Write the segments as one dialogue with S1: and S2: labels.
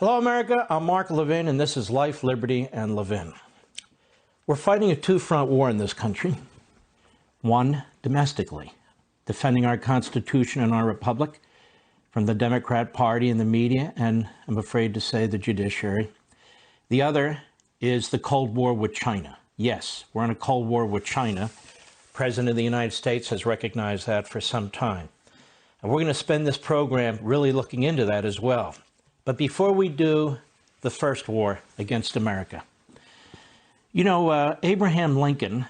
S1: Hello, America. I'm Mark Levin, and this is Life, Liberty, and Levin. We're fighting a two-front war in this country. One, domestically, defending our Constitution and our republic from the Democrat Party and the media, and I'm afraid to say the judiciary. The other is the Cold War with China. Yes, we're in a Cold War with China. The President of the United States has recognized that for some time. And we're going to spend this program really looking into that as well. But before we do the first war against America, you know, Abraham Lincoln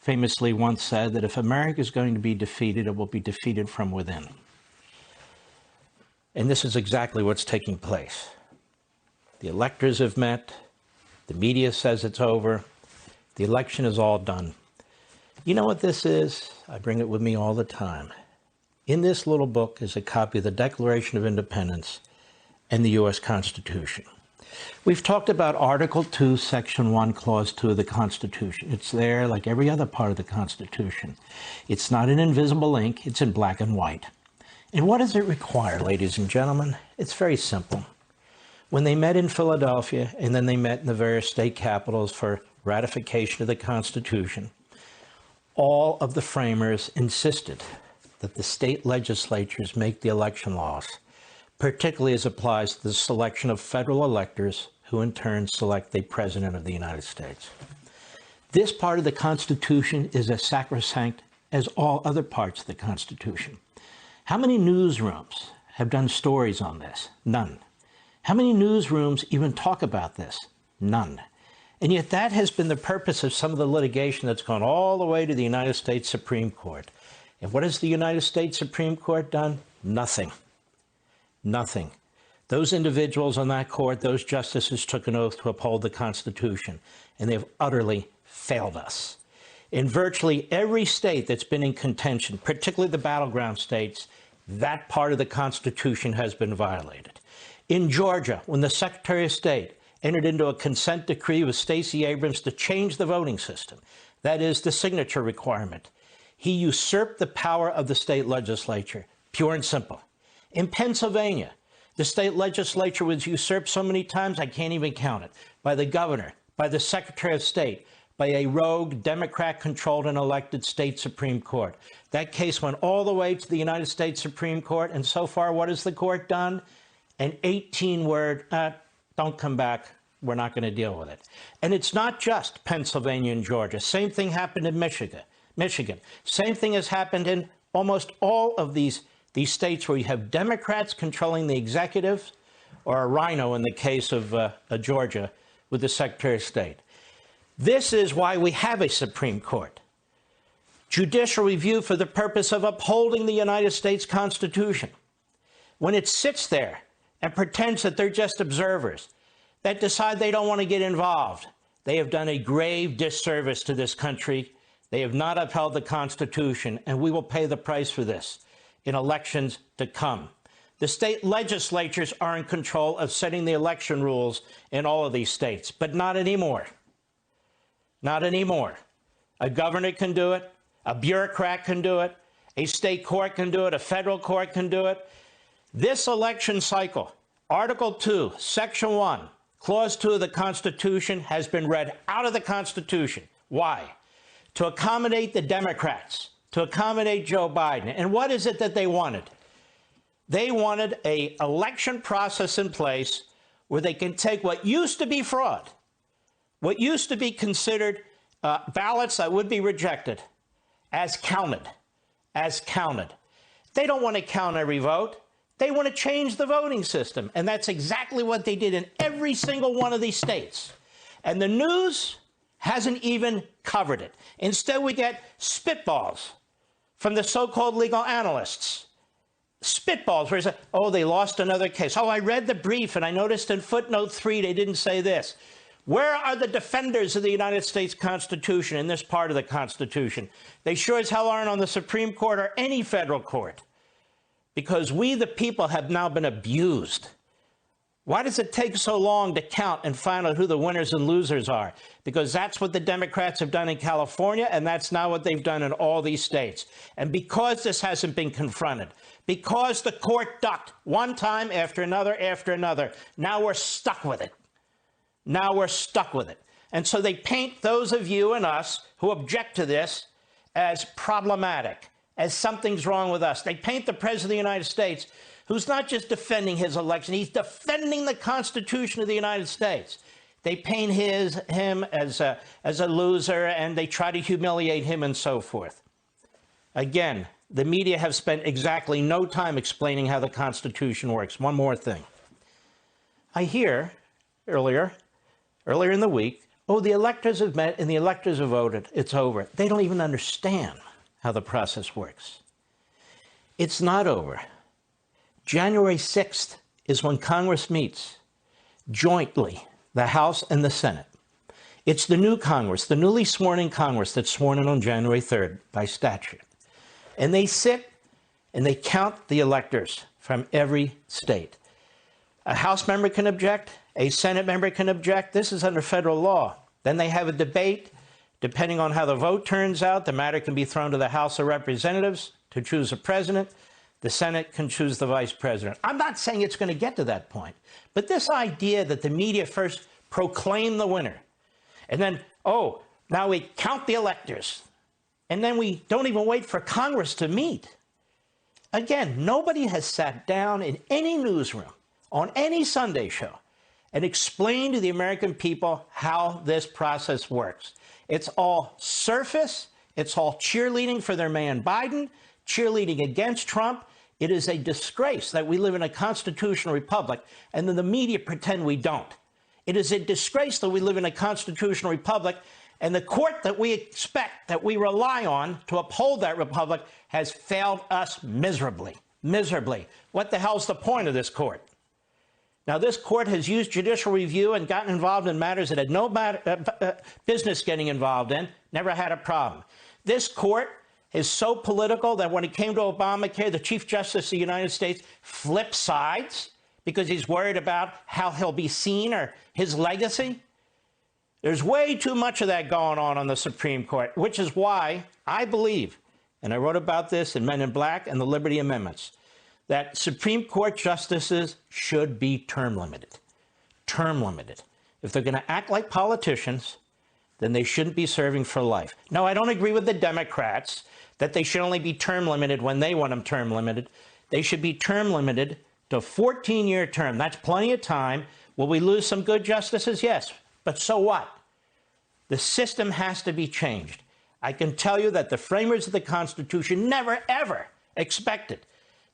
S1: famously once said that if America is going to be defeated, it will be defeated from within. And this is exactly what's taking place. The electors have met. The media says it's over. The election is all done. You know what this is? I bring it with me all the time. In this little book is a copy of the Declaration of Independence and the U.S. Constitution. We've talked about Article 2, Section 1, Clause 2 of the Constitution. It's there like every other part of the Constitution. It's not in invisible ink, it's in black and white. And what does it require, ladies and gentlemen? It's very simple. When they met in Philadelphia, and then they met in the various state capitals for ratification of the Constitution, all of the framers insisted that the state legislatures make the election laws, particularly as applies to the selection of federal electors who in turn select the President of the United States. This part of the Constitution is as sacrosanct as all other parts of the Constitution. How many newsrooms have done stories on this? None. How many newsrooms even talk about this? None. And yet that has been the purpose of some of the litigation that's gone all the way to the United States Supreme Court. And what has the United States Supreme Court done? Nothing. Nothing. Those individuals on that court, those justices took an oath to uphold the Constitution, and they've utterly failed us. In virtually every state that's been in contention, particularly the battleground states, that part of the Constitution has been violated. In Georgia, when the Secretary of State entered into a consent decree with Stacey Abrams to change the voting system, that is, the signature requirement, he usurped the power of the state legislature, pure and simple. In Pennsylvania, the state legislature was usurped so many times I can't even count it, by the governor, by the Secretary of State, by a rogue Democrat-controlled and elected state Supreme Court. That case went all the way to the United States Supreme Court, and so far, what has the court done? An 18-word, don't come back, we're not going to deal with it. And it's not just Pennsylvania and Georgia. Same thing happened in Michigan. Same thing has happened in almost all of these states where you have Democrats controlling the executive, or a rhino in the case of Georgia with the Secretary of State. This is why we have a Supreme Court. Judicial review for the purpose of upholding the United States Constitution. When it sits there and pretends that they're just observers, that decide they don't want to get involved, they have done a grave disservice to this country. They have not upheld the Constitution, and we will pay the price for this in elections to come. The state legislatures are in control of setting the election rules in all of these states, but not anymore. Not anymore. A governor can do it, a bureaucrat can do it, a state court can do it, a federal court can do it. This election cycle, Article 2, Section 1, Clause 2 of the Constitution has been read out of the Constitution. Why? To accommodate the Democrats, to accommodate Joe Biden. And what is it that they wanted? They wanted an election process in place where they can take what used to be fraud, what used to be considered ballots that would be rejected, as counted. They don't want to count every vote. They want to change the voting system. And that's exactly what they did in every single one of these states. And the news hasn't even covered it. Instead, we get spitballs from the so-called legal analysts. Spitballs where they say, oh, they lost another case. Oh, I read the brief and I noticed in footnote 3 they didn't say this. Where are the defenders of the United States Constitution in this part of the Constitution? They sure as hell aren't on the Supreme Court or any federal court. Because we, the people, have now been abused. Why does it take so long to count and find out who the winners and losers are? Because that's what the Democrats have done in California, and that's now what they've done in all these states. And because this hasn't been confronted, because the court ducked one time after another, now we're stuck with it. Now we're stuck with it. And so they paint those of you and us who object to this as problematic, as something's wrong with us. They paint the President of the United States, who's not just defending his election, he's defending the Constitution of the United States. They paint him as a loser, and they try to humiliate him and so forth. Again, the media have spent exactly no time explaining how the Constitution works. One more thing. I hear earlier in the week, oh, the electors have met and the electors have voted. It's over. They don't even understand how the process works. It's not over. January 6th is when Congress meets jointly, the House and the Senate. It's the new Congress, the newly sworn-in Congress that's sworn in on January 3rd by statute. And they sit and they count the electors from every state. A House member can object, a Senate member can object. This is under federal law. Then they have a debate. Depending on how the vote turns out, the matter can be thrown to the House of Representatives to choose a president. The Senate can choose the vice president. I'm not saying it's going to get to that point, but this idea that the media first proclaim the winner, and then, oh, now we count the electors, and then we don't even wait for Congress to meet. Again, nobody has sat down in any newsroom, on any Sunday show, and explained to the American people how this process works. It's all surface. It's all cheerleading for their man Biden, cheerleading against Trump. It is a disgrace that we live in a constitutional republic and then the media pretend we don't. It is a disgrace that we live in a constitutional republic and the court that we expect, that we rely on to uphold that republic, has failed us miserably, miserably. What the hell's the point of this court? Now, this court has used judicial review and gotten involved in matters it had no business getting involved in, never had a problem. This court is so political that when it came to Obamacare, the Chief Justice of the United States flipped sides because he's worried about how he'll be seen or his legacy. There's way too much of that going on the Supreme Court, which is why I believe, and I wrote about this in Men in Black and the Liberty Amendments, that Supreme Court justices should be term limited. Term limited. If they're going to act like politicians, then they shouldn't be serving for life. Now, I don't agree with the Democrats that they should only be term limited when they want them term limited. They should be term limited to a 14-year term. That's plenty of time. Will we lose some good justices? Yes. But so what? The system has to be changed. I can tell you that the framers of the Constitution never, ever expected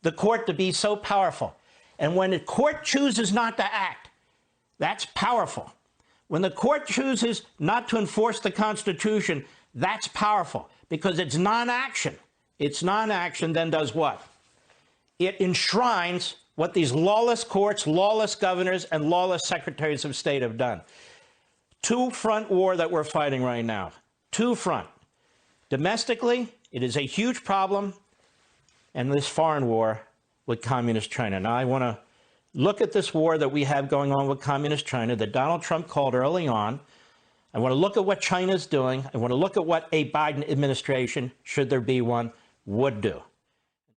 S1: the court to be so powerful. And when the court chooses not to act, that's powerful. When the court chooses not to enforce the Constitution, that's powerful because it's non-action. It's non-action then does what? It enshrines what these lawless courts, lawless governors, and lawless secretaries of state have done. Two-front war that we're fighting right now. Two-front. Domestically, it is a huge problem, and this foreign war with communist China. Now, I want to look at this war that we have going on with communist China that Donald Trump called early on. I want to look at what China's doing. I want to look at what a Biden administration, should there be one, would do.